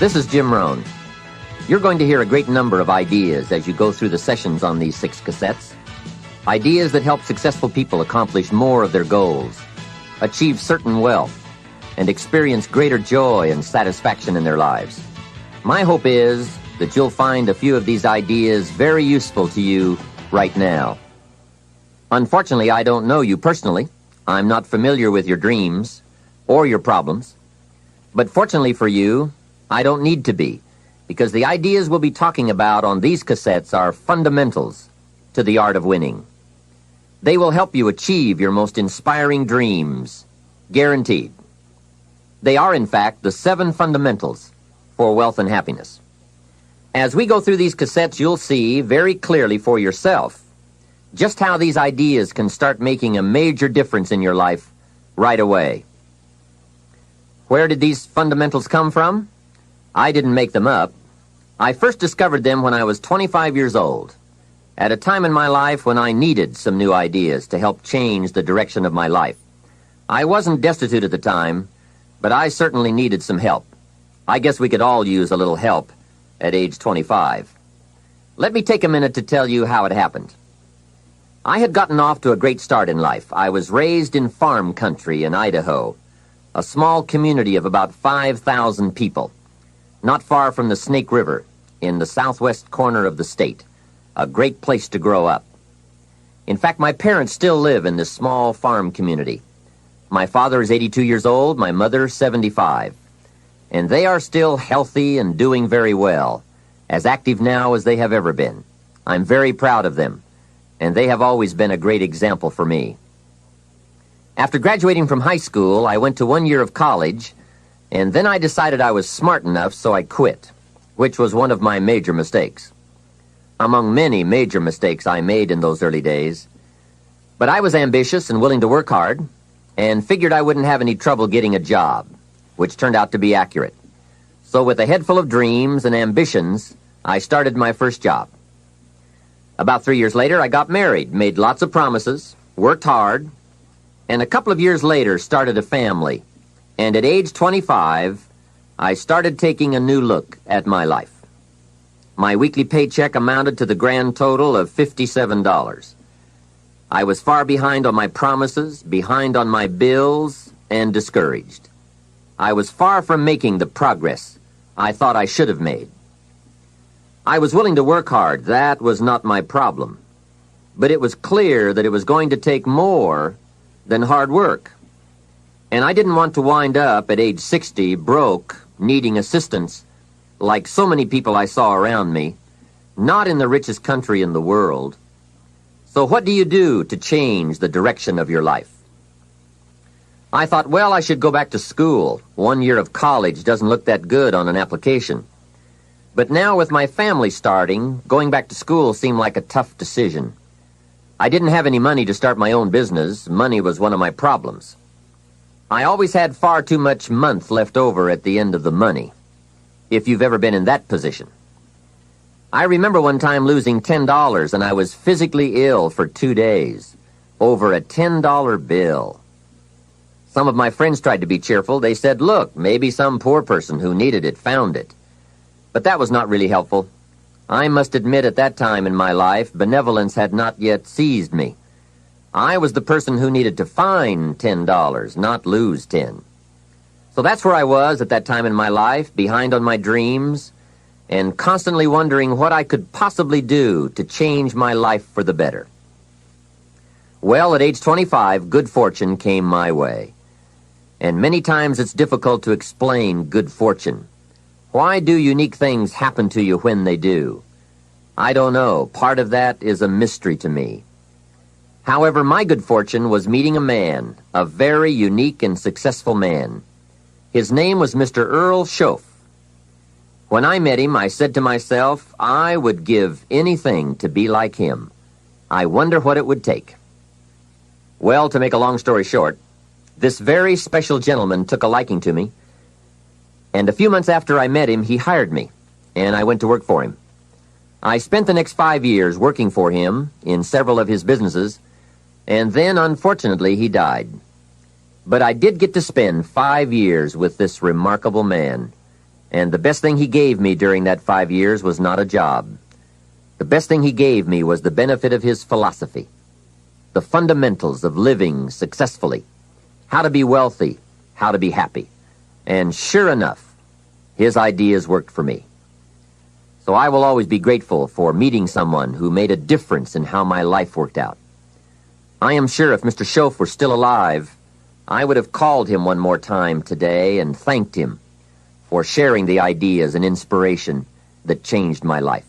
This is Jim Rohn. You're going to hear a great number of ideas as you go through the sessions on these 6 cassettes. Ideas that help successful people accomplish more of their goals, achieve certain wealth, and experience greater joy and satisfaction in their lives. My hope is that you'll find a few of these ideas very useful to you right now. Unfortunately, I don't know you personally. I'm not familiar with your dreams or your problems. But fortunately for you, I don't need to be, because the ideas we'll be talking about on these cassettes are fundamentals to the art of winning. They will help you achieve your most inspiring dreams, guaranteed. They are, in fact, the 7 fundamentals for wealth and happiness. As we go through these cassettes, you'll see very clearly for yourself just how these ideas can start making a major difference in your life right away. Where did these fundamentals come from? I didn't make them up. I first discovered them when I was 25 years old, at a time in my life when I needed some new ideas to help change the direction of my life. I wasn't destitute at the time, but I certainly needed some help. I guess we could all use a little help at age 25. Let me take a minute to tell you how it happened. I had gotten off to a great start in life. I was raised in farm country in Idaho, a small community of about 5,000 people, not far from the Snake River in the southwest corner of the state, a great place to grow up. In fact, my parents still live in this small farm community. My father is 82 years old, my mother 75, and they are still healthy and doing very well, as active now as they have ever been. I'm very proud of them, and they have always been a great example for me. After graduating from high school, I went to 1 year of college, and then I decided I was smart enough, so I quit, which was one of my major mistakes. Among many major mistakes I made in those early days. But I was ambitious and willing to work hard, and figured I wouldn't have any trouble getting a job, which turned out to be accurate. So with a head full of dreams and ambitions, I started my first job. About 3 years later, I got married, made lots of promises, worked hard, and a couple of years later started a family. And at age 25, I started taking a new look at my life. My weekly paycheck amounted to the grand total of $57. I was far behind on my promises, behind on my bills, and discouraged. I was far from making the progress I thought I should have made. I was willing to work hard. That was not my problem. But it was clear that it was going to take more than hard work. And I didn't want to wind up at age 60 broke, needing assistance, like so many people I saw around me, not in the richest country in the world. So what do you do to change the direction of your life? I thought, well, I should go back to school. 1 year of college doesn't look that good on an application. But now with my family starting, going back to school seemed like a tough decision. I didn't have any money to start my own business. Money was one of my problems. I always had far too much month left over at the end of the money, if you've ever been in that position. I remember one time losing $10, and I was physically ill for 2 days over a $10 bill. Some of my friends tried to be cheerful. They said, look, maybe some poor person who needed it found it. But that was not really helpful. I must admit at that time in my life, benevolence had not yet seized me. I was the person who needed to find $10, not lose 10. So that's where I was at that time in my life, behind on my dreams, and constantly wondering what I could possibly do to change my life for the better. Well, at age 25, good fortune came my way. And many times it's difficult to explain good fortune. Why do unique things happen to you when they do? I don't know. Part of that is a mystery to me. However, my good fortune was meeting a man, a very unique and successful man. His name was Mr. Earl Schoaf. When I met him, I said to myself, I would give anything to be like him. I wonder what it would take. Well, to make a long story short, this very special gentleman took a liking to me, and a few months after I met him, he hired me, and I went to work for him. I spent the next 5 years working for him in several of his businesses, and then, unfortunately, he died. But I did get to spend 5 years with this remarkable man, And the best thing he gave me during that 5 years was not a job. The best thing he gave me was the benefit of his philosophy, the fundamentals of living successfully, how to be wealthy, how to be happy. And sure enough, his ideas worked for me. So I will always be grateful for meeting someone who made a difference in how my life worked out. I am sure if Mr. Schoaf were still alive, I would have called him one more time today and thanked him for sharing the ideas and inspiration that changed my life.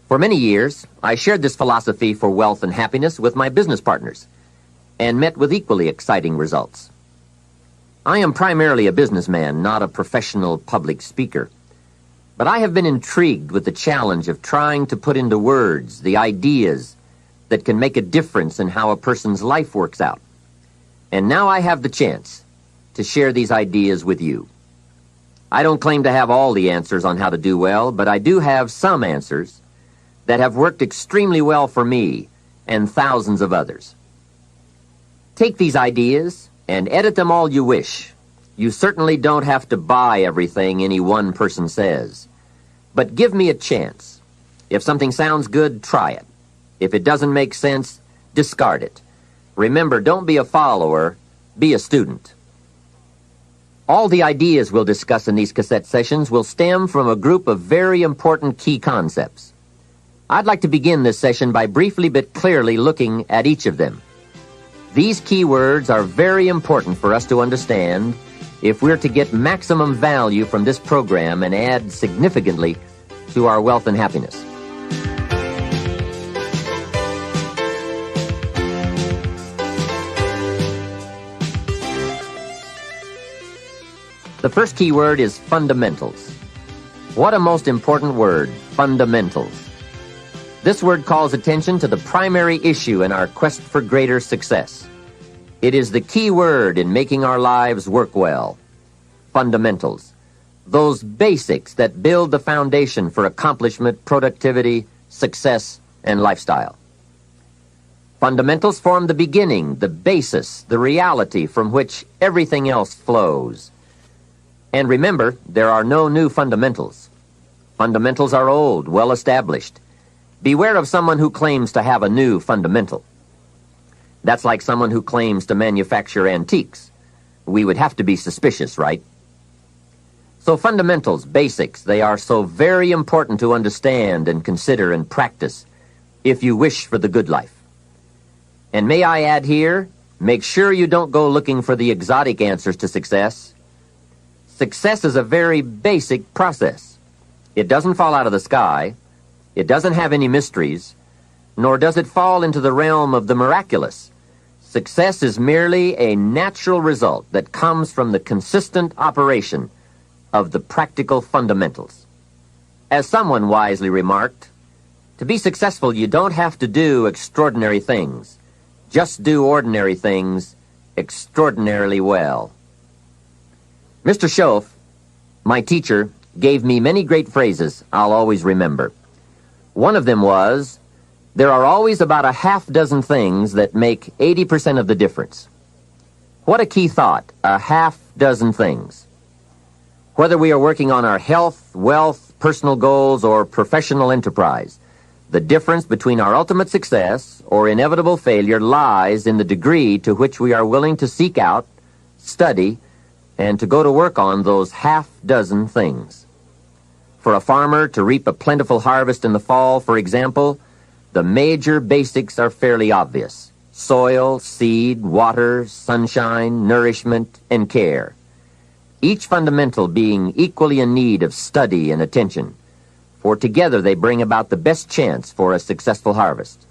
For many years, I shared this philosophy for wealth and happiness with my business partners and met with equally exciting results. I am primarily a businessman, not a professional public speaker, but I have been intrigued with the challenge of trying to put into words the ideas that can make a difference in how a person's life works out. And now I have the chance to share these ideas with you. I don't claim to have all the answers on how to do well, but I do have some answers that have worked extremely well for me and thousands of others. Take these ideas and edit them all you wish. You certainly don't have to buy everything any one person says. But give me a chance. If something sounds good, try it. If it doesn't make sense, discard it. Remember, don't be a follower, be a student. All the ideas we'll discuss in these cassette sessions will stem from a group of very important key concepts. I'd like to begin this session by briefly but clearly looking at each of them. These key words are very important for us to understand if we're to get maximum value from this program and add significantly to our wealth and happiness. The first key word is fundamentals. What a most important word, fundamentals. This word calls attention to the primary issue in our quest for greater success. It is the key word in making our lives work well. Fundamentals. Those basics that build the foundation for accomplishment, productivity, success, and lifestyle. Fundamentals form the beginning, the basis, the reality from which everything else flows. And remember, there are no new fundamentals. Fundamentals are old, well established. Beware of someone who claims to have a new fundamental. That's like someone who claims to manufacture antiques. We would have to be suspicious, right? So fundamentals, basics, they are so very important to understand and consider and practice if you wish for the good life. And may I add here, make sure you don't go looking for the exotic answers to success. Success is a very basic process. It doesn't fall out of the sky. It doesn't have any mysteries, nor does it fall into the realm of the miraculous. Success is merely a natural result that comes from the consistent operation of the practical fundamentals. As someone wisely remarked, to be successful, you don't have to do extraordinary things. Just do ordinary things extraordinarily well. Mr. Schoaf, my teacher, gave me many great phrases I'll always remember. One of them was, there are always about a half dozen things that make 80% of the difference. What a key thought, a half dozen things. Whether we are working on our health, wealth, personal goals, or professional enterprise, the difference between our ultimate success or inevitable failure lies in the degree to which we are willing to seek out, study, and to go to work on those half dozen things. For a farmer to reap a plentiful harvest in the fall, for example, the major basics are fairly obvious. Soil, seed, water, sunshine, nourishment, and care. Each fundamental being equally in need of study and attention, for together they bring about the best chance for a successful harvest.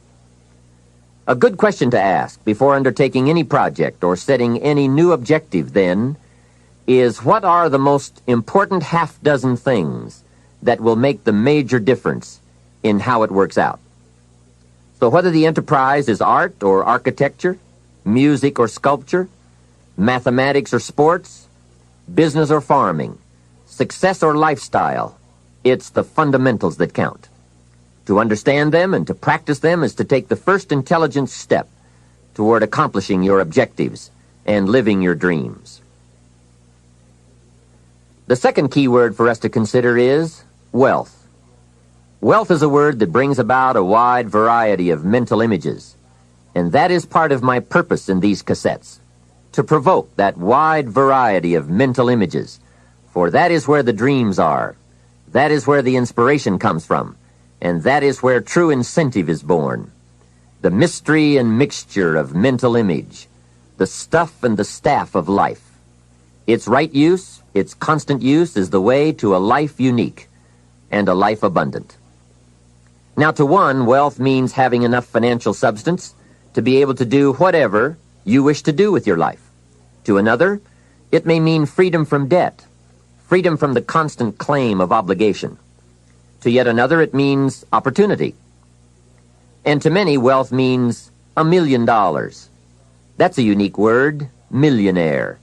A good question to ask before undertaking any project or setting any new objective, then, is what are the most important half dozen things that will make the major difference in how it works out? So whether the enterprise is art or architecture, music or sculpture, mathematics or sports, business or farming, success or lifestyle, it's the fundamentals that count. To understand them and to practice them is to take the first intelligent step toward accomplishing your objectives and living your dreams. The second key word for us to consider is wealth. Wealth is a word that brings about a wide variety of mental images, and that is part of my purpose in these cassettes, to provoke that wide variety of mental images, for that is where the dreams are, that is where the inspiration comes from, and that is where true incentive is born. The mystery and mixture of mental image, the stuff and the staff of life. Its right use, its constant use is the way to a life unique and a life abundant. Now, to one, wealth means having enough financial substance to be able to do whatever you wish to do with your life. To another, it may mean freedom from debt, freedom from the constant claim of obligation. To yet another, it means opportunity. And to many, wealth means $1 million. That's a unique word, millionaire.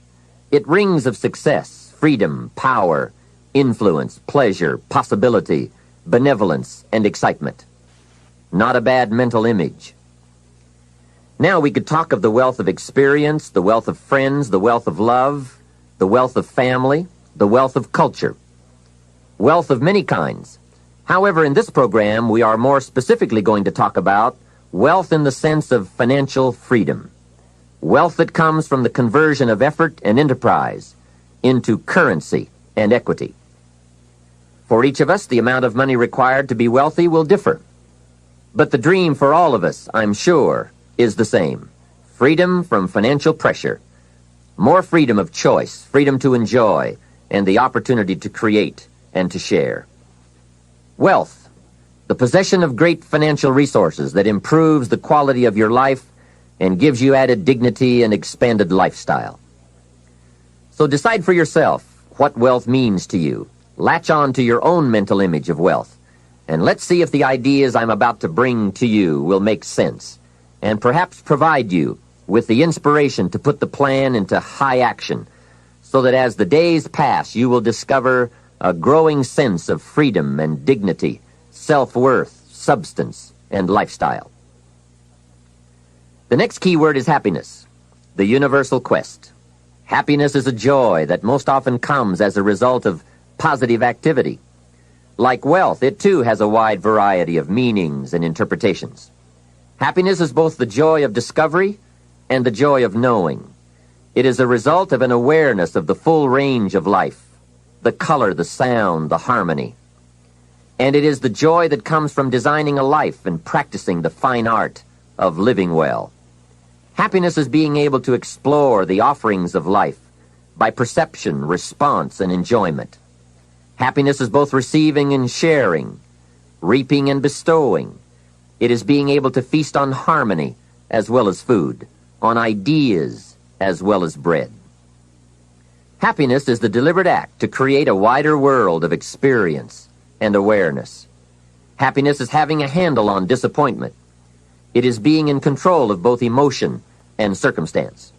It rings of success, freedom, power, influence, pleasure, possibility, benevolence, and excitement. Not a bad mental image. Now we could talk of the wealth of experience, the wealth of friends, the wealth of love, the wealth of family, the wealth of culture. Wealth of many kinds. However, in this program, we are more specifically going to talk about wealth in the sense of financial freedom. Wealth that comes from the conversion of effort and enterprise into currency and equity. For each of us, the amount of money required to be wealthy will differ. But the dream for all of us, I'm sure, is the same. Freedom from financial pressure. More freedom of choice, freedom to enjoy, and the opportunity to create and to share. Wealth, the possession of great financial resources that improves the quality of your life and gives you added dignity and expanded lifestyle. So decide for yourself what wealth means to you. Latch on to your own mental image of wealth, and let's see if the ideas I'm about to bring to you will make sense, and perhaps provide you with the inspiration to put the plan into high action, so that as the days pass, you will discover a growing sense of freedom and dignity, self-worth, substance, and lifestyle. The next key word is happiness, the universal quest. Happiness is a joy that most often comes as a result of positive activity. Like wealth, it too has a wide variety of meanings and interpretations. Happiness is both the joy of discovery and the joy of knowing. It is a result of an awareness of the full range of life, the color, the sound, the harmony. And it is the joy that comes from designing a life and practicing the fine art of living well. Happiness is being able to explore the offerings of life by perception, response, and enjoyment. Happiness is both receiving and sharing, reaping and bestowing. It is being able to feast on harmony as well as food, on ideas as well as bread. Happiness is the deliberate act to create a wider world of experience and awareness. Happiness is having a handle on disappointment. It is being in control of both emotion and circumstance.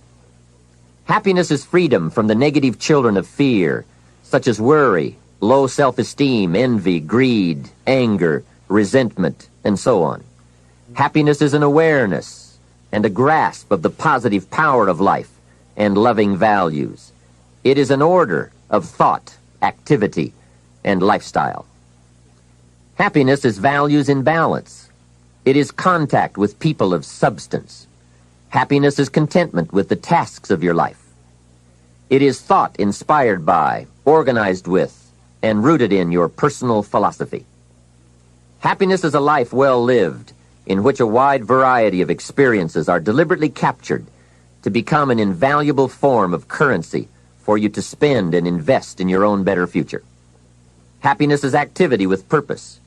Happiness is freedom from the negative children of fear, such as worry, low self-esteem, envy, greed, anger, resentment, and so on. Happiness is an awareness and a grasp of the positive power of life and loving values. It is an order of thought, activity, and lifestyle. Happiness is values in balance. It is contact with people of substance. Happiness is contentment with the tasks of your life. It is thought inspired by, organized with, and rooted in your personal philosophy. Happiness is a life well lived, in which a wide variety of experiences are deliberately captured to become an invaluable form of currency for you to spend and invest in your own better future. Happiness is activity with purpose.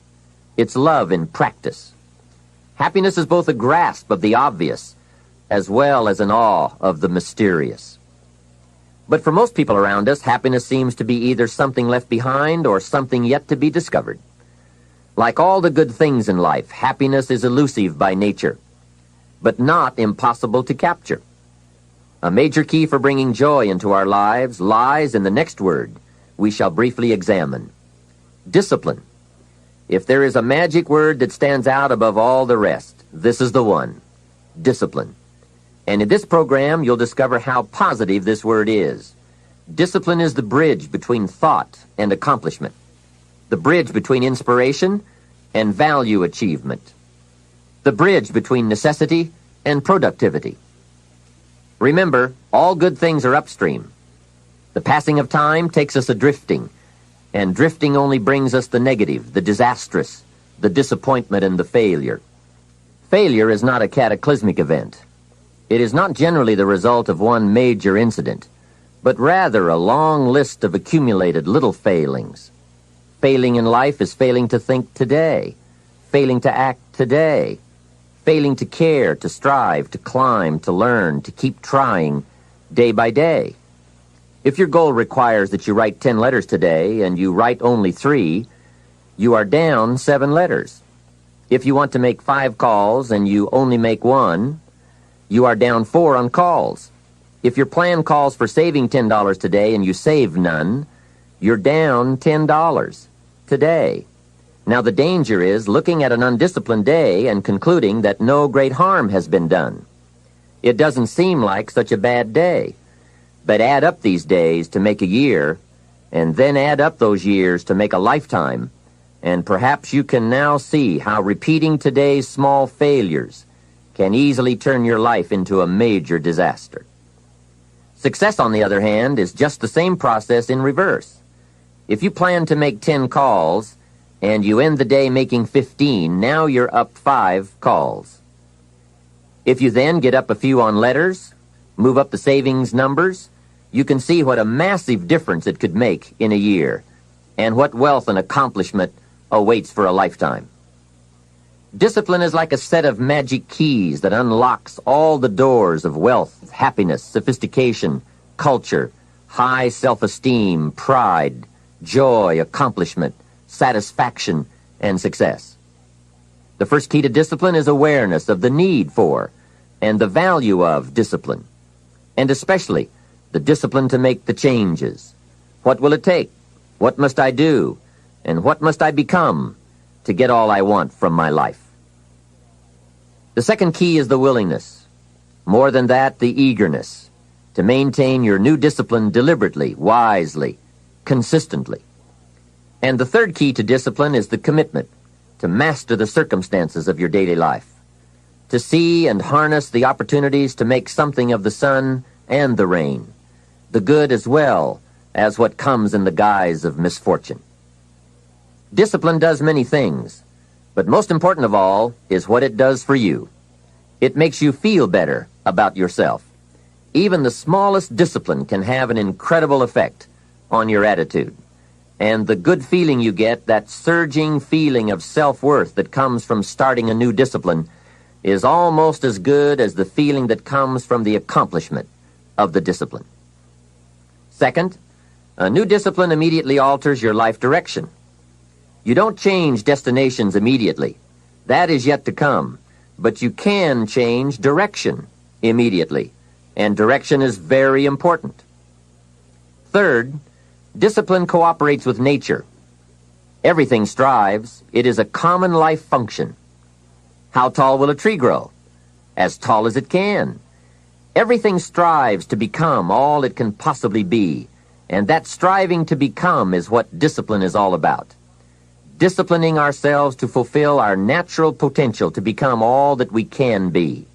It's love in practice. Happiness is both a grasp of the obvious as well as an awe of the mysterious. But for most people around us, happiness seems to be either something left behind or something yet to be discovered. Like all the good things in life, happiness is elusive by nature, but not impossible to capture. A major key for bringing joy into our lives lies in the next word we shall briefly examine: discipline. If there is a magic word that stands out above all the rest, this is the one: discipline. And in this program, you'll discover how positive this word is. Discipline is the bridge between thought and accomplishment, the bridge between inspiration and value achievement, the bridge between necessity and productivity. Remember, all good things are upstream. The passing of time takes us adrifting, and drifting only brings us the negative, the disastrous, the disappointment, and the failure. Failure is not a cataclysmic event. It is not generally the result of one major incident, but rather a long list of accumulated little failings. Failing in life is failing to think today, failing to act today, failing to care, to strive, to climb, to learn, to keep trying day by day. If your goal requires that you write 10 letters today and you write only 3, you are down 7 letters. If you want to make 5 calls and you only make 1, you are down 4 on calls. If your plan calls for saving $10 today and you save none, you're down $10 today. Now the danger is looking at an undisciplined day and concluding that no great harm has been done. It doesn't seem like such a bad day. But add up these days to make a year, and then add up those years to make a lifetime, and perhaps you can now see how repeating today's small failures can easily turn your life into a major disaster. Success, on the other hand, is just the same process in reverse. If you plan to make 10 calls, and you end the day making 15, now you're up 5 calls. If you then get up a few on letters, move up the savings numbers, you can see what a massive difference it could make in a year, and what wealth and accomplishment awaits for a lifetime. Discipline is like a set of magic keys that unlocks all the doors of wealth, happiness, sophistication, culture, high self-esteem, pride, joy, accomplishment, satisfaction, and success. The first key to discipline is awareness of the need for and the value of discipline, and especially the discipline to make the changes. What will it take? What must I do? And what must I become to get all I want from my life? The second key is the willingness. More than that, the eagerness to maintain your new discipline deliberately, wisely, consistently. And the third key to discipline is the commitment to master the circumstances of your daily life, to see and harness the opportunities to make something of the sun and the rain, the good as well as what comes in the guise of misfortune. Discipline does many things, but most important of all is what it does for you. It makes you feel better about yourself. Even the smallest discipline can have an incredible effect on your attitude. And the good feeling you get, that surging feeling of self-worth that comes from starting a new discipline, is almost as good as the feeling that comes from the accomplishment of the discipline. Second, a new discipline immediately alters your life direction. You don't change destinations immediately. That is yet to come. But you can change direction immediately, and direction is very important. Third, discipline cooperates with nature. Everything strives. It is a common life function. How tall will a tree grow? As tall as it can. Everything strives to become all it can possibly be, and that striving to become is what discipline is all about. Disciplining ourselves to fulfill our natural potential to become all that we can be.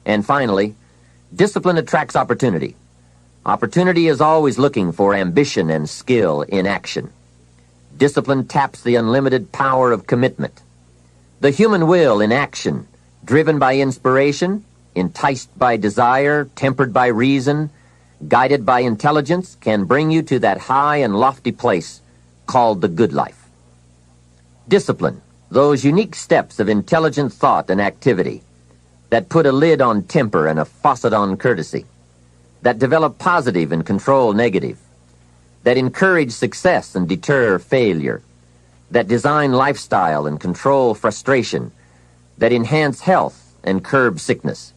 And finally, discipline attracts opportunity. Opportunity is always looking for ambition and skill in action. Discipline taps the unlimited power of commitment. The human will in action, driven by inspiration, enticed by desire, tempered by reason, guided by intelligence, can bring you to that high and lofty place called the good life. Discipline, those unique steps of intelligent thought and activity that put a lid on temper and a faucet on courtesy, that develop positive and control negative, that encourage success and deter failure, that design lifestyle and control frustration, that enhance health and curb sickness,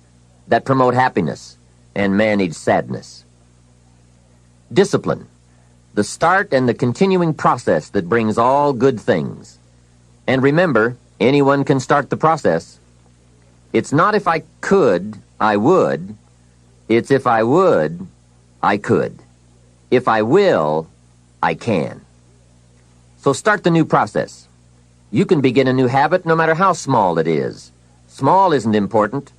that promote happiness and manage sadness. Discipline, the start and the continuing process that brings all good things. And remember, anyone can start the process. It's not if I could, I would. It's if I would, I could. If I will, I can. So start the new process. You can begin a new habit no matter how small it is. Small isn't important.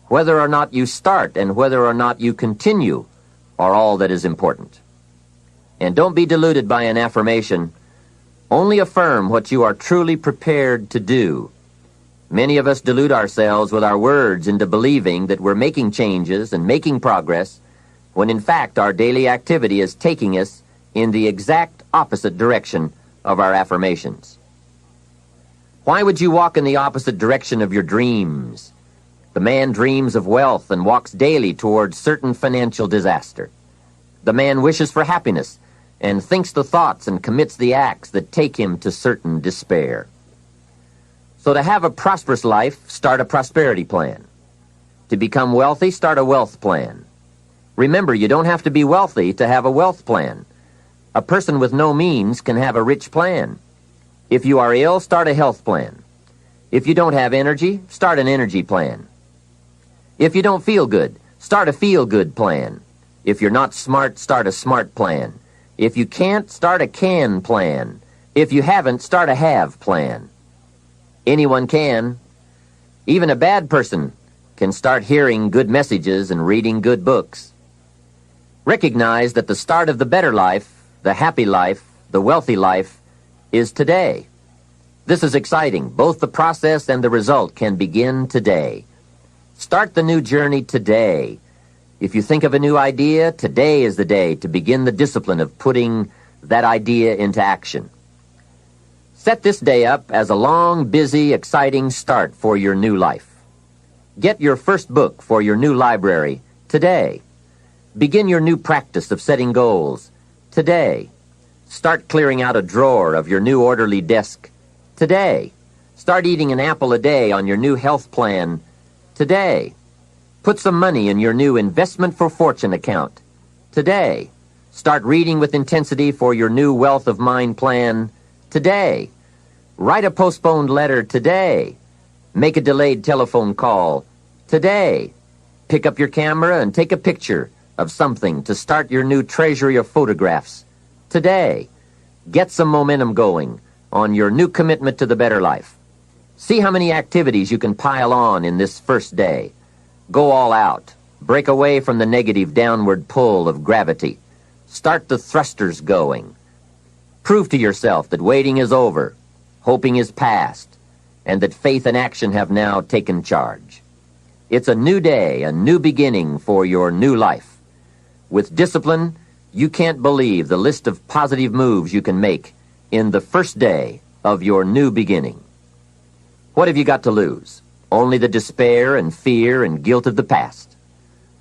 Whether or not you start and whether or not you continue are all that is important. And don't be deluded by an affirmation. Only affirm what you are truly prepared to do. Many of us delude ourselves with our words into believing that we're making changes and making progress, when in fact our daily activity is taking us in the exact opposite direction of our affirmations. Why would you walk in the opposite direction of your dreams? The man dreams of wealth and walks daily towards certain financial disaster. The man wishes for happiness and thinks the thoughts and commits the acts that take him to certain despair. So to have a prosperous life, start a prosperity plan. To become wealthy, start a wealth plan. Remember, you don't have to be wealthy to have a wealth plan. A person with no means can have a rich plan. If you are ill, start a health plan. If you don't have energy, start an energy plan. If you don't feel good, start a feel-good plan. If you're not smart, start a smart plan. If you can't, start a can plan. If you haven't, start a have plan. Anyone can. Even a bad person can start hearing good messages and reading good books. Recognize that the start of the better life, the happy life, the wealthy life, is today. This is exciting. Both the process and the result can begin today. Start the new journey today. If you think of a new idea, today is the day to begin the discipline of putting that idea into action. Set this day up as a long, busy, exciting start for your new life. Get your first book for your new library today. Begin your new practice of setting goals today. Start clearing out a drawer of your new orderly desk today. Start eating an apple a day on your new health plan today. Put some money in your new investment for fortune account today. Start reading with intensity for your new wealth of mind plan today. Write a postponed letter today. Make a delayed telephone call today. Pick up your camera and take a picture of something to start your new treasury of photographs today. Get some momentum going on your new commitment to the better life. See how many activities you can pile on in this first day. Go all out. Break away from the negative downward pull of gravity. Start the thrusters going. Prove to yourself that waiting is over, hoping is past, and that faith and action have now taken charge. It's a new day, a new beginning for your new life. With discipline, you can't believe the list of positive moves you can make in the first day of your new beginning. What have you got to lose? Only the despair and fear and guilt of the past.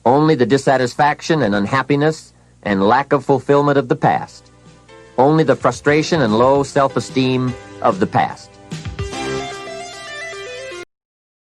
Only the dissatisfaction and unhappiness and lack of fulfillment of the past. Only the frustration and low self-esteem of the past.